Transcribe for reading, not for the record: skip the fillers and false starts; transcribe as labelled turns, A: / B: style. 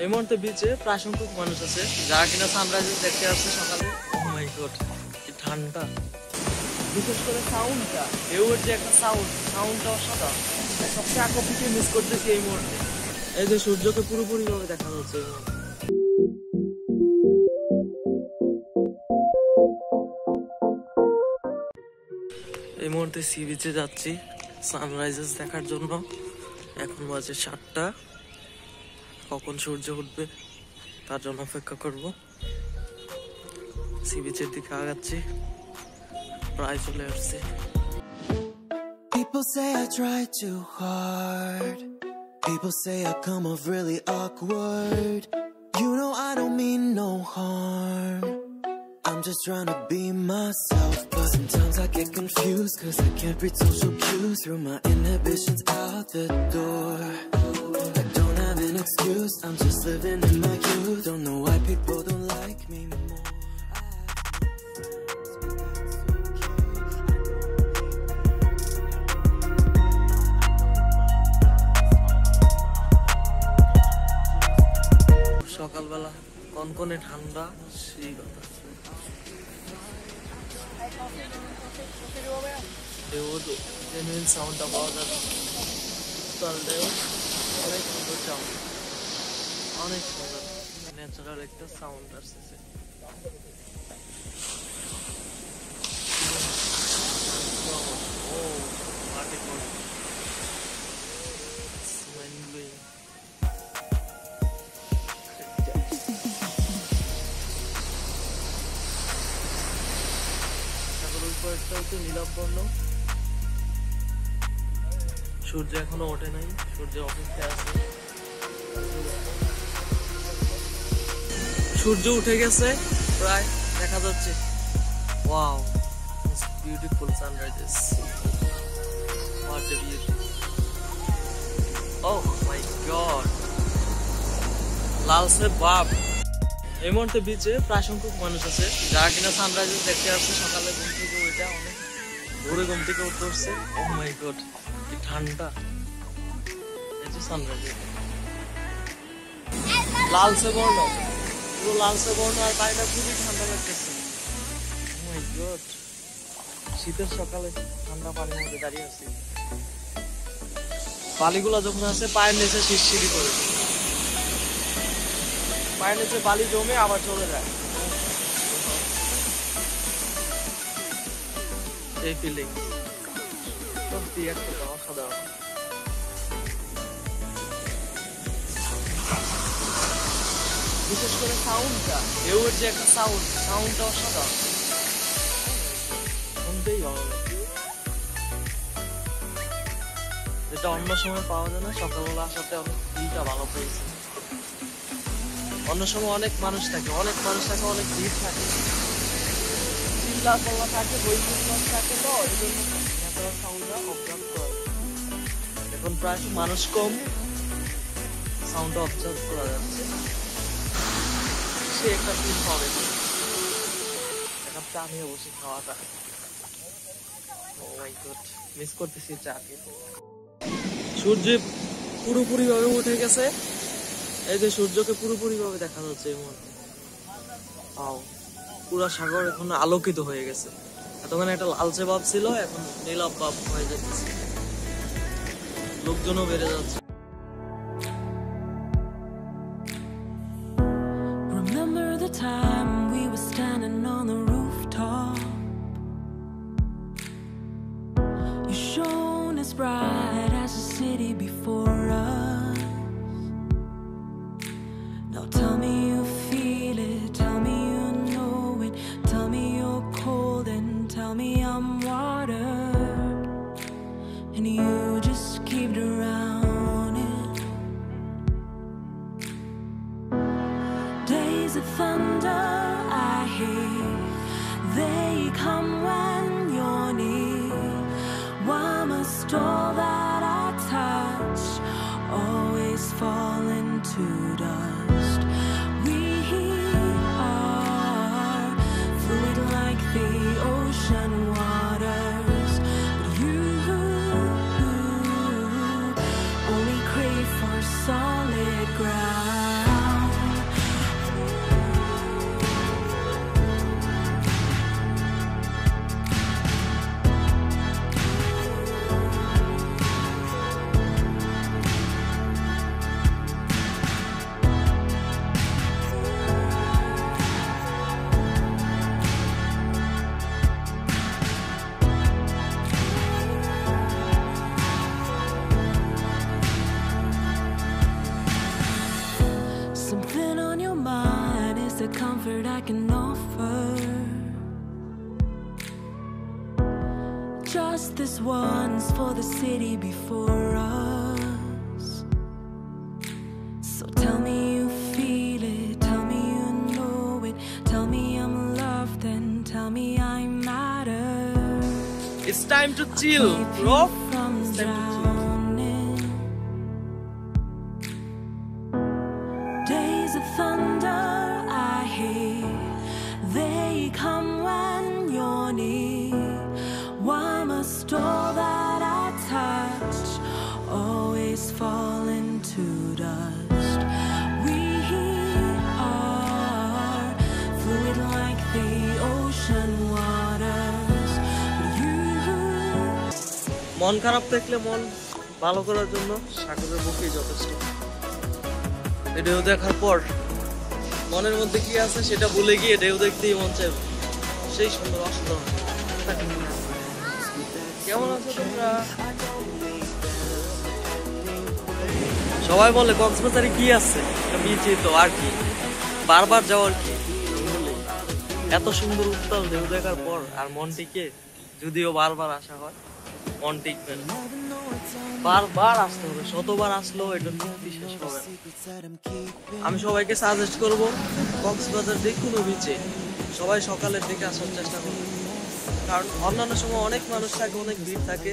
A: এই মুহূর্তে বিচে প্রায় সংখ্যক মানুষ আছে যারা কিনা সানরাইজ দেখতে আসছে সকালে। ও মাই গড, কি ঠান্ডা! বিশেষ করে সাউন্ডটা, ঢেউয়ের যে একটা সাউন্ডটা অসাধারণ। সবচেয়ে আকর্ষণীয় মিস করতেছি এই মুহূর্তে। এই যে সূর্যকে পুরোপুরি ভাবে দেখা যাচ্ছে এই মুহূর্তে। এই মুহূর্তে সি বিচে যাচ্ছি সানরাইজেস দেখার জন্য। এখন বাজে 7টা। কখন সূর্য উঠবে তার জন্য অপেক্ষা করব। সি বিচের দিকে আগাচ্ছি, প্রায় চলে আসছে।
B: People say I try too hard. People say I come off really awkward. You know I don't mean no harm. I'm just trying to be myself, but sometimes I get confused, cause I can't read social cues. Through my inhibitions out the door. I don't have an excuse, I'm just living in my youth. Don't know why people don't like me more.
A: সকালবেলা কনকনে ঠান্ডা, সেই কথা। Genuine সাউন্ডটা পাওয়া যাবে, অনেক সুন্দর সাউন্ড, অনেক সুন্দর ন্যাচারাল একটা সাউন্ড আসছে। ও মাটি পড়ে নীলাবর্ণ। সূর্য এখনো ওঠে নাই, সূর্য অপেক্ষায় আছে। সূর্য উঠে গেছে প্রায়, দেখা যাচ্ছে। Wow, beautiful sunrises, what a beauty. Oh my God, লালসে বাপ। এই মুহূর্তে বিচে প্রায় সংখ্যক মানুষ আছে যারা কিনা সানরাইজেস দেখতে আসছে সকালে ঘুম থেকে উঠে। অনেক ভোরে ঘুম থেকে উঠতে উঠছে। ও মাই গড, কি ঠান্ডা! এই যে সানরাইজ, লালসে বর্ণ, পুরো লালসে বর্ণ, আর পানিটা খুবই ঠান্ডা লাগতেছে। ও মাই গড, শীতের সকালে ঠান্ডা পানির মধ্যে দাঁড়িয়ে আছি। বালিগুলা যখন আছে পায়ের নিচে শিরশিরি করে, পায়ের নিচে বালি জমে আবার চলে যায়। এই ফিলিং সত্যি একটা অসাধারণ। বিশেষ করে সাউন্ডটা, ঢেউয়ের যে একটা সাউন্ডটা অসাধারণ, শুনতেই ভালো লাগে। যেটা অন্য সময় পাওয়া যায় না। সকালবেলা আসাতে অনেক ভিড়টা ভালো পেয়েছে। অন্য সময় অনেক মানুষ থাকে, অনেক ভিড় থাকে, চিল্লা পাল্লা থাকে, বইগুলো থাকে, তো এই জন্য ন্যাচারাল সাউন্ডটা অবজার্ভ করা। এখন প্রায় মানুষ কম, সাউন্ডটা অবজার্ভ করা যাচ্ছে। সে একটা ফিল হবে, একটা চা নিয়ে বসে খাওয়াটা। ও মাই গড, মিস করতেছি চাকে। সূর্য পুরোপুরি ভাবে উঠে গেছে। এই যে সূর্যকে পুরোপুরি ভাবে দেখা যাচ্ছে এই মুহূর্তে। পুরা সাগর এখন আলোকিত হয়ে গেছে। এতক্ষণ একটা লালচে ভাব ছিল, এখন নীলাভ ভাব হয়ে যাচ্ছে। লোকজনও বেড়ে যাচ্ছে।
C: Remember the time we were standing on the rooftop. You shone as bright as the city before us. Now tell me you feel it, tell me you know it, tell me you're cold and tell me I'm water, and you just keep drowning. Days of thunder I hear, they come when you're near. Why must all that I touch always fall into dust? We are fluid like the ocean waters, but you only crave for solid ground. a comfort I can offer. Just this once for the city before us. So tell me you feel it, tell me you know it, tell me I'm loved, and tell me I matter.
A: It's time to chill, bro.
C: From
A: It's time to chill.
C: drowning. Days of thunder I hear, they come when you're near. Why must all that I touch always fall into dust? We are fluid like the ocean waters, but you
A: মন খারাপ থাকলে মন ভালো করার জন্য সাগরের বুকেই যথেষ্ট। ঢেউ দেখার পর মনের মধ্যে কি আছে সেটা ভুলে গিয়ে ঢেউ দেখতেই মন চাইবে। সেই সুন্দর অসাধারণ। কেমন আছো তোমরা? সবাই বলে কক্সবাজারে কি আছে, বিচে তো আর কি, বারবার যাওয়ার কি। এত সুন্দর উত্তাল ঢেউ দেখার পর আর মন টিকে, যদিও বারবার আসা হয়, মন টিকবে না। বারবার আসতে হবে, শতবার আসলেও এটা তৃপ্তি শেষ হবে না। আমি সবাইকে সাজেস্ট করব কক্সবাজার যে কোনো বিচে সবাই সকালের দিকে আসার চেষ্টা করবে, কারণ অন্যান্য সময় অনেক মানুষ থাকে, অনেক ভিড় থাকে,